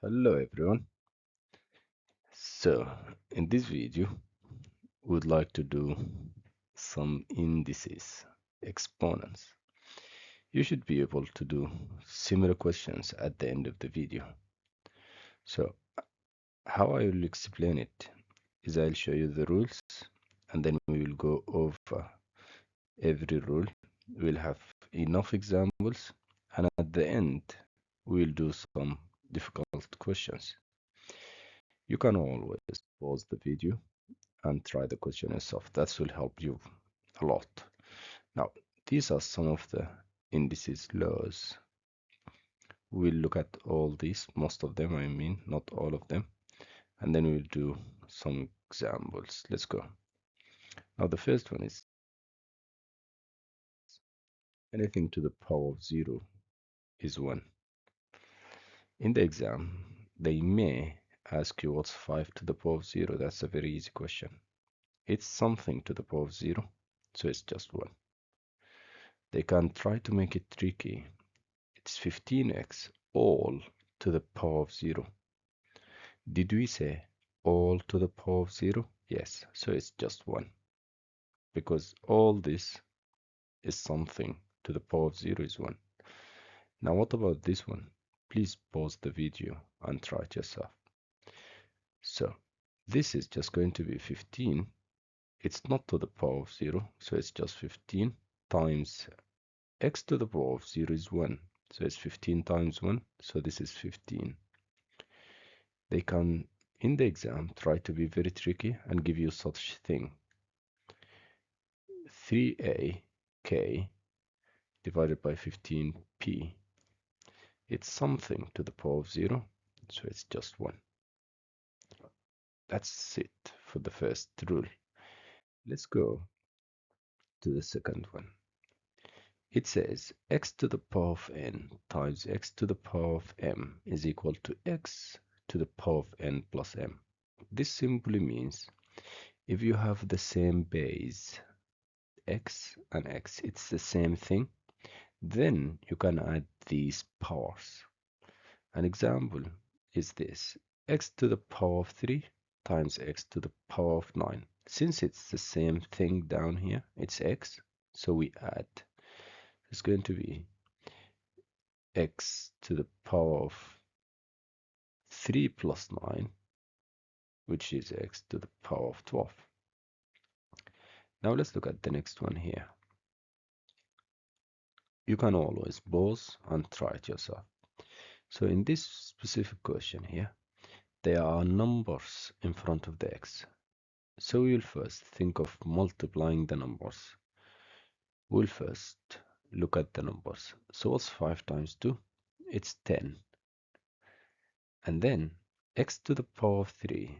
Hello everyone. So in this video we would like to do some indices, exponents. You should be able to do similar questions at the end of the video. So how I will explain it is I'll show you the rules and then we will go over every rule. We'll have enough examples and at the end we'll do some difficult questions. You can always pause the video and try the question yourself. That will help you a lot. Now, these are some of the indices laws. We'll look at all these, most of them, I mean, not all of them, and then we'll do some examples. Let's go. Now, the first one is anything to the power of 0 is 1. In the exam, they may ask you what's 5 to the power of 0. That's a very easy question. It's something to the power of 0, so it's just 1. They can try to make it tricky. It's 15x all to the power of 0. Did we say all to the power of 0? Yes, so it's just 1. Because all this is something to the power of 0 is 1. Now what about this one? Please pause the video and try it yourself. So this is just going to be 15. It's not to the power of 0, so it's just 15 times x to the power of 0 is 1. So it's 15 times 1, so this is 15. They can, in the exam, try to be very tricky and give you such thing. 3ak divided by 15p. It's something to the power of 0, so it's just 1. That's it for the first rule. Let's go to the second one. It says x to the power of n times x to the power of m is equal to x to the power of n plus m. This simply means if you have the same base, x and x, it's the same thing, then you can add these powers. An example is this, x to the power of 3 times x to the power of 9. Since it's the same thing down here, it's x, so we add. It's going to be x to the power of 3 plus 9, which is x to the power of 12. Now let's look at the next one here. You can always pause and try it yourself. So in this specific question here, there are numbers in front of the x. So we'll first think of multiplying the numbers. We'll first look at the numbers. So what's 5 times 2? It's 10. And then x to the power of 3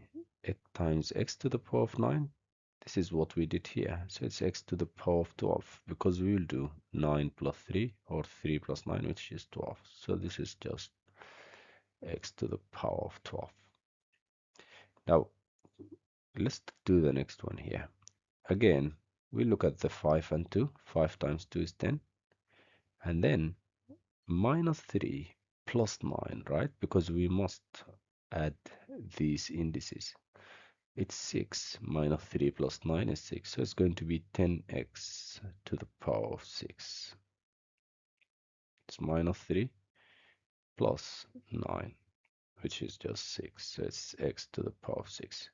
times x to the power of 9. This is what we did here. So it's x to the power of 12 because we will do 9 plus 3 or 3 plus 9, which is 12. So this is just x to the power of 12. Now, let's do the next one here. Again, we look at the 5 and 2. 5 times 2 is 10. And then minus 3 plus 9, right? Because we must add these indices. It's 6 minus 3 plus 9 is 6. So it's going to be 10x to the power of 6. It's minus 3 plus 9, which is just 6. So it's x to the power of 6.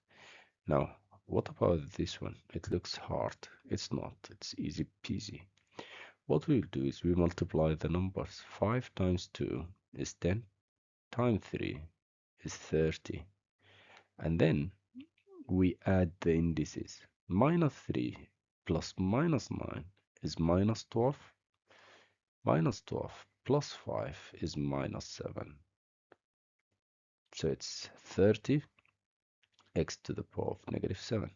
Now, what about this one? It looks hard. It's not. It's easy peasy. What we'll do is we multiply the numbers. 5 times 2 is 10. Times 3 is 30. And then we add the indices. Minus 3 plus minus 9 is minus 12. Minus 12 plus 5 is minus 7. So it's 30 x to the power of negative 7.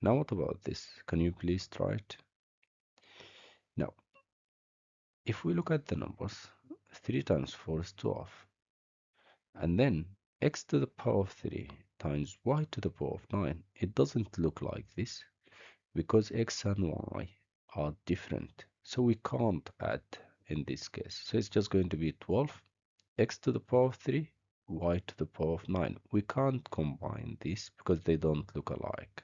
Now what about this? Can you please try it? Now, if we look at the numbers, 3 times 4 is 12. And then x to the power of 3 times y to the power of 9. It doesn't look like this because x and y are different. So we can't add in this case. So it's just going to be 12 x to the power of 3 y to the power of 9. We can't combine these because they don't look alike.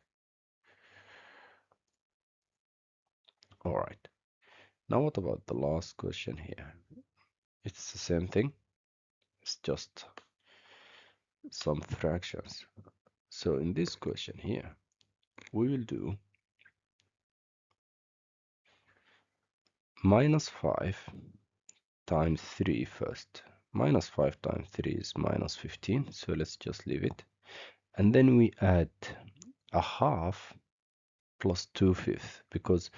All right. Now what about the last question here? It's the same thing. It's just some fractions. So in this question here, we will do minus 5 times 3 first. Minus 5 times 3 is minus 15, so let's just leave it. And then we add a half plus 2/5, because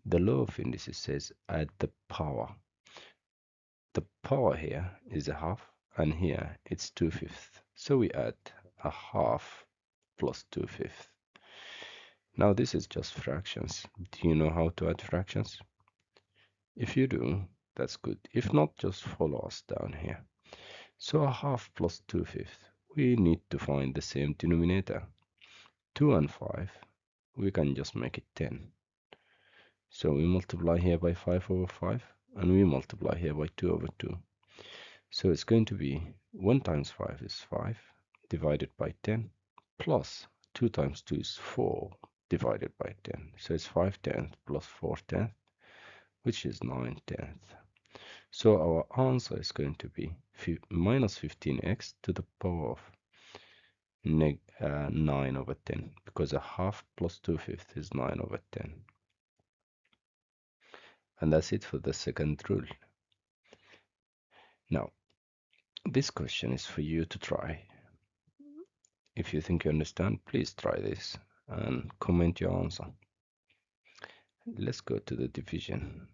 the law of indices says add the power. The power here is a half, and here it's 2/5. So we add a half plus 2/5. Now this is just fractions. Do you know how to add fractions? If you do, that's good. If not, just follow us down here. So a half plus 2/5. We need to find the same denominator. 2 and 5, we can just make it 10. So we multiply here by 5 over 5, and we multiply here by 2 over 2. So it's going to be 1 times 5 is 5 divided by 10, plus 2 times 2 is 4 divided by 10. So it's 5/10 plus 4/10, which is 9/10. So our answer is going to be minus 15x to the power of 9 over 10, because a half plus 2/5 is 9 over 10. And that's it for the second rule. Now, this question is for you to try. If you think you understand, please try this and comment your answer. Let's go to the division.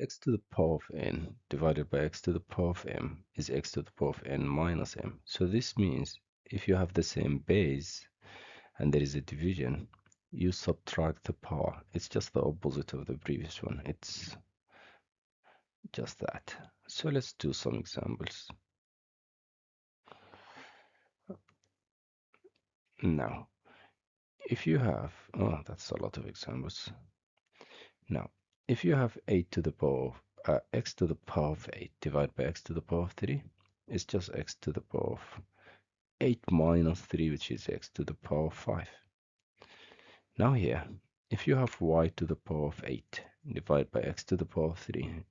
X to the power of n divided by x to the power of m is x to the power of n minus m. So this means if you have the same base and there is a division, you subtract the power. It's just the opposite of the previous one. It's just that. So let's do some examples. Now, if you have, oh, that's a lot of examples. Now, if you have 8 to the power of, x to the power of 8 divided by x to the power of 3, it's just x to the power of 8 minus 3, which is x to the power of 5. Now here, if you have y to the power of 8 divided by x to the power of 3,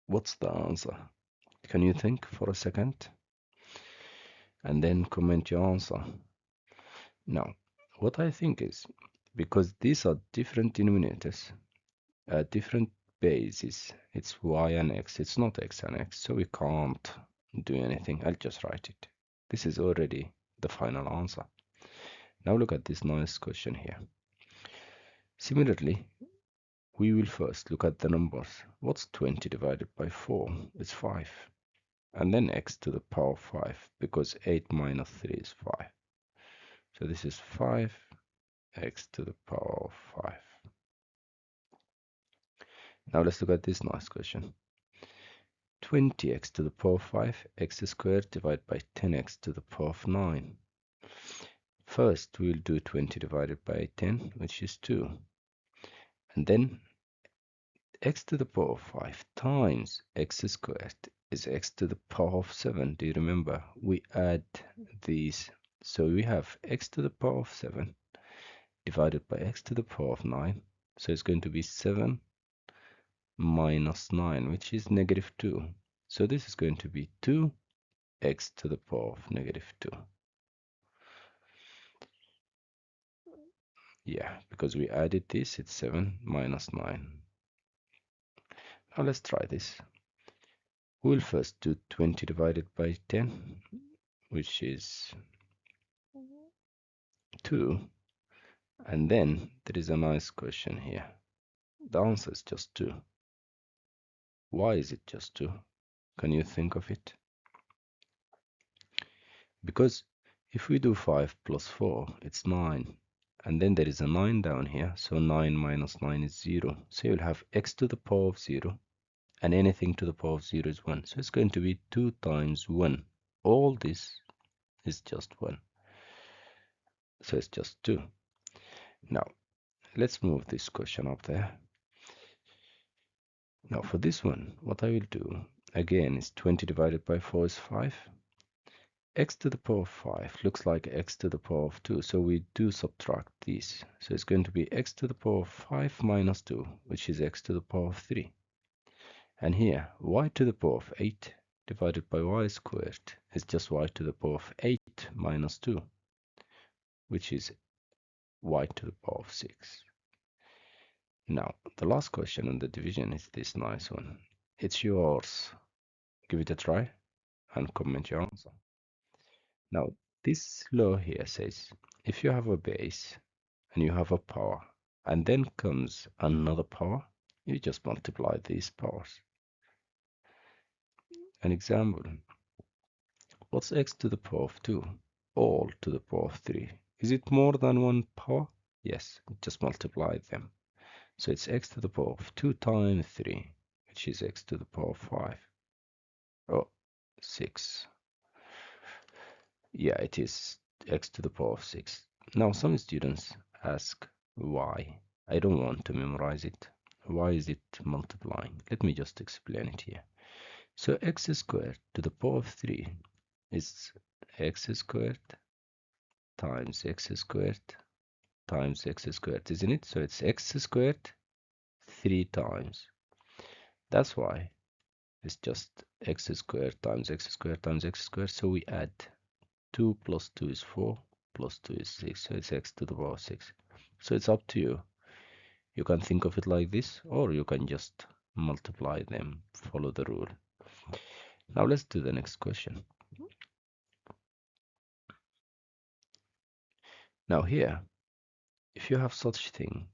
what's the answer? Can you think for a second? And then comment your answer. Now, what I think is, because these are different denominators, different bases, it's y and x, it's not x and x, so we can't do anything. I'll just write it. This is already the final answer. Now look at this nice question here. Similarly, we will first look at the numbers. What's 20 divided by 4? It's 5. And then x to the power of 5, because 8 minus 3 is 5. So this is 5x to the power of 5. Now let's look at this nice question. 20x to the power of 5, x squared divided by 10x to the power of 9. First, we'll do 20 divided by 10, which is 2. And then x to the power of 5 times x squared is x to the power of 7. Do you remember? We add these. So we have x to the power of 7 divided by x to the power of 9. So it's going to be 7 minus 9, which is negative 2. So this is going to be 2x to the power of negative 2. Yeah, because we added this, it's 7 minus 9. Now let's try this. We'll first do 20 divided by 10, which is 2. And then there is a nice question here. The answer is just 2. Why is it just 2? Can you think of it? Because if we do 5 plus 4, it's 9. And then there is a 9 down here, so 9 minus 9 is 0. So you'll have x to the power of 0, and anything to the power of 0 is 1. So it's going to be 2 times 1. All this is just 1. So it's just 2. Now, let's move this question up there. Now for this one, what I will do, again is 20 divided by 4 is 5. X to the power of 5 looks like x to the power of 2, so we do subtract these. So it's going to be x to the power of 5 minus 2, which is x to the power of 3. And here, y to the power of 8 divided by y squared is just y to the power of 8 minus 2, which is y to the power of 6. Now, the last question on the division is this nice one. It's yours. Give it a try and comment your answer. Now, this law here says if you have a base and you have a power and then comes another power, you just multiply these powers. An example, what's x to the power of 2 all to the power of 3? Is it more than one power? Yes, just multiply them. So it's x to the power of 2 times 3, which is x to the power of 5. Oh, 6. Yeah, it is x to the power of 6. Now, some students ask why. I don't want to memorize it. Why is it multiplying? Let me just explain it here. So x squared to the power of 3 is x squared times x squared times x squared, isn't it? So it's x squared 3 times. That's why it's just x squared times x squared times x squared. So we add 2 plus 2 is 4 plus 2 is 6. So it's x to the power of 6. So it's up to you. You can think of it like this, or you can just multiply them, follow the rule. Now let's do the next question. Now here, if you have such thing,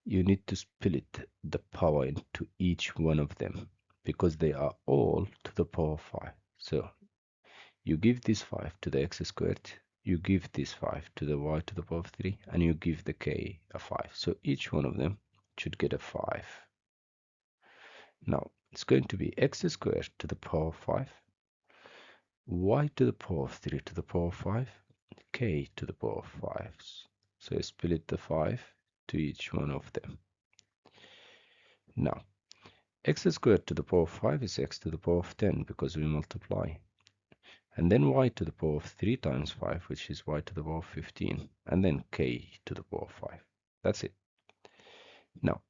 you need to split the power into each one of them because they are all to the power of 5. So you give this 5 to the x squared, you give this 5 to the y to the power of 3, and you give the k a 5. So each one of them should get a 5. Now it's going to be x squared to the power of 5, y to the power of 3 to the power of 5, k to the power of 5. So I split the 5 to each one of them. Now, x squared to the power of 5 is x to the power of 10 because we multiply. And then y to the power of 3 times 5, which is y to the power of 15. And then k to the power of 5. That's it. Now,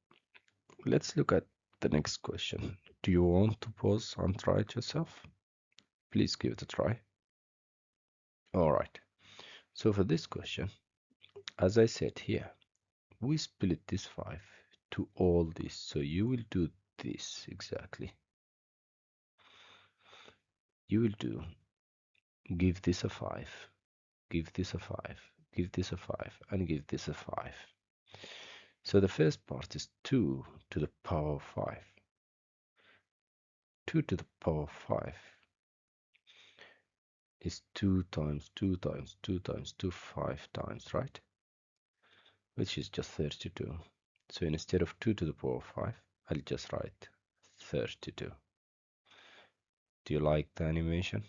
let's look at the next question. Do you want to pause and try it yourself? Please give it a try. All right. So for this question, as I said here, we split this 5 to all this. So you will do this exactly. You will do give this a 5, give this a 5, give this a 5, and give this a 5. So the first part is 2 to the power of 5. 2 to the power of 5 is 2 times 2 times 2 times 2, 5 times, right? Which is just 32. So instead of 2 to the power of 5, I'll just write 32. Do you like the animation?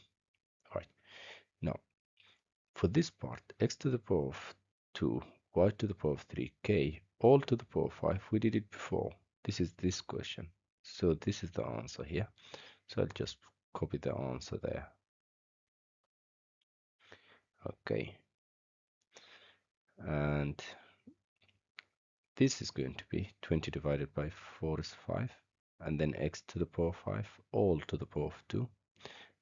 All right. Now, for this part, x to the power of 2, y to the power of 3, k, all to the power of 5, we did it before. This is this question. So this is the answer here. So I'll just copy the answer there. Okay. And this is going to be 20 divided by 4 is 5. And then x to the power of 5, all to the power of 2.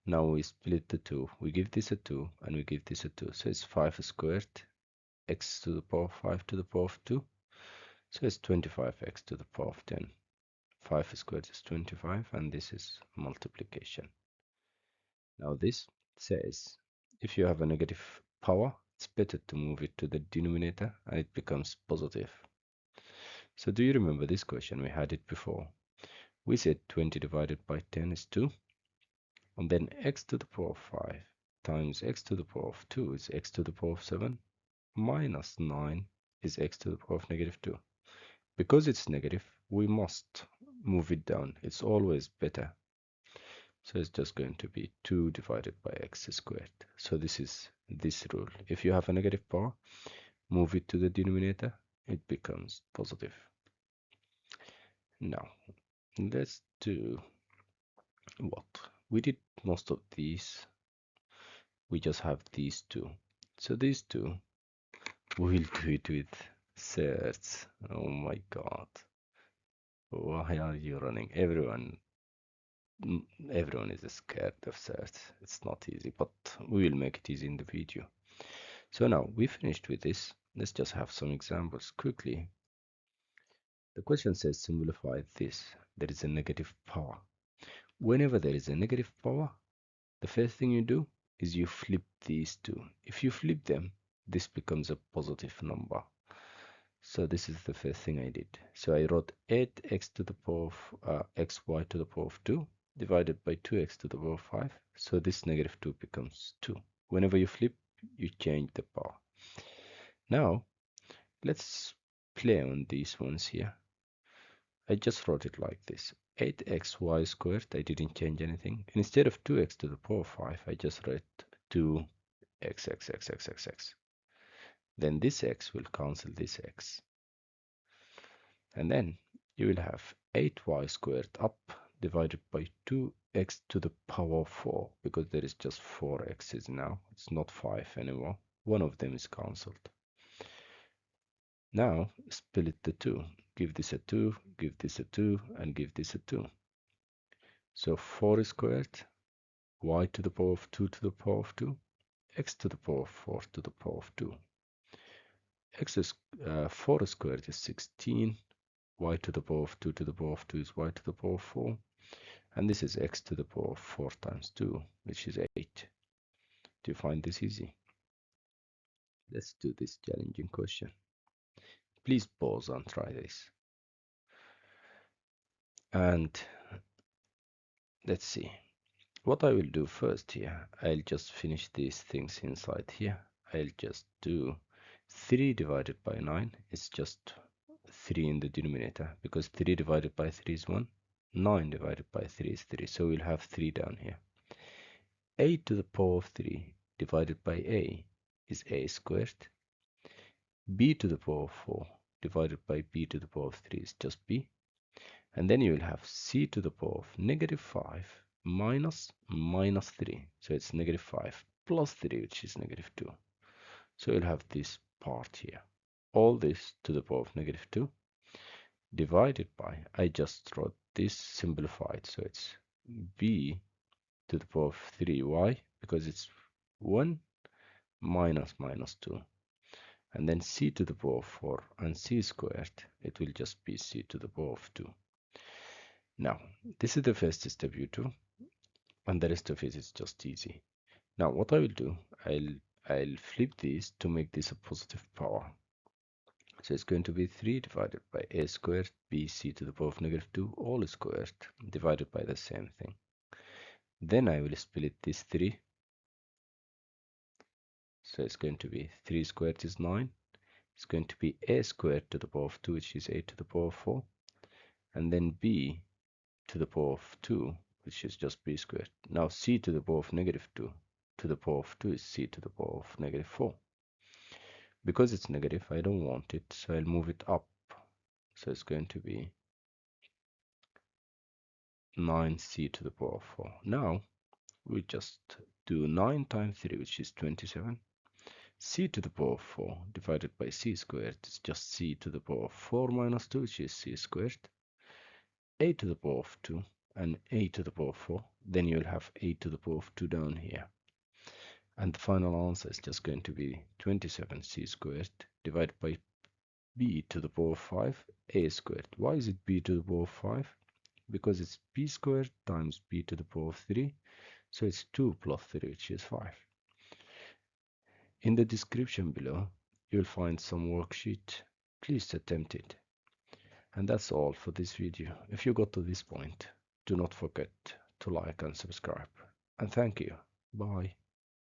Now we split the 2. We give this a 2 and we give this a 2. So it's 5 squared, x to the power of 5 to the power of 2. So it's 25x to the power of 10. 5 squared is 25, and this is multiplication. Now this says if you have a negative power, it's better to move it to the denominator and it becomes positive. So do you remember this question? We had it before. We said 20 divided by 10 is 2. And then x to the power of 5 times x to the power of 2 is x to the power of 7 minus 9 is x to the power of negative 2. Because it's negative, we must move it down. It's always better. So it's just going to be 2 divided by x squared. So this is this rule. If you have a negative power, move it to the denominator, it becomes positive. Now, let's do what? We did most of these. We just have these two. So these two, we'll do it with certs. Oh my god. Why are you running? Everyone is scared of certs. It's not easy, but we will make it easy in the video. So now we finished with this. Let's just have some examples quickly. The question says simplify this. There is a negative power. Whenever there is a negative power, the first thing you do is you flip these two. If you flip them, this becomes a positive number. So this is the first thing I did. So I wrote 8x to the power of xy to the power of 2 divided by 2x to the power of 5. So this negative 2 becomes 2. Whenever you flip, you change the power. Now, let's play on these ones here. I just wrote it like this. 8xy squared, I didn't change anything. And instead of 2x to the power of 5, I just wrote 2x. Then this x will cancel this x. And then you will have 8y squared up divided by 2x to the power of 4, because there is just 4 x's now. It's not 5 anymore. One of them is cancelled. Now split the 2. Give this a 2, give this a 2, and give this a 2. So 4 squared, y to the power of 2 to the power of 2, x to the power of 4 to the power of 2. 4 squared is 16, y to the power of 2 to the power of 2 is y to the power of 4, and this is x to the power of 4 times 2, which is 8. Do you find this easy? Let's do this challenging question. Please pause and try this. And let's see. What I will do first here, I'll just finish these things inside here. I'll just do 3 divided by 9 is just 3 in the denominator, because 3 divided by 3 is 1. 9 divided by 3 is 3, so we'll have 3 down here. A to the power of 3 divided by a is a squared. B to the power of 4 divided by b to the power of 3 is just b. And then you will have c to the power of negative 5 minus 3. So it's negative 5 plus 3, which is negative 2. So you'll have this part here. All this to the power of negative 2 divided by, I just wrote this simplified, so it's b to the power of 3y, because it's 1 minus 2. And then c to the power of 4 and c squared, it will just be c to the power of 2. Now, this is the first step you do, and the rest of it is just easy. Now, what I will do, I'll flip this to make this a positive power. So it's going to be 3 divided by a squared bc to the power of negative 2 all squared divided by the same thing. Then I will split this 3. So it's going to be 3 squared is 9. It's going to be a squared to the power of 2, which is a to the power of 4. And then b to the power of 2, which is just b squared. Now c to the power of negative 2 to the power of 2 is c to the power of negative 4. Because it's negative, I don't want it, so I'll move it up. So it's going to be 9c to the power of 4. Now we just do 9 times 3, which is 27. C to the power of 4 divided by c squared is just c to the power of 4 minus 2, which is c squared. A to the power of 2 and a to the power of 4. Then you'll have a to the power of 2 down here. And the final answer is just going to be 27c squared divided by b to the power of 5 a squared. Why is it b to the power of 5? Because it's b squared times b to the power of 3. So it's 2 plus 3, which is 5. In the description below, you'll find some worksheet. Please attempt it. And that's all for this video. If you got to this point, do not forget to like and subscribe. And thank you. Bye.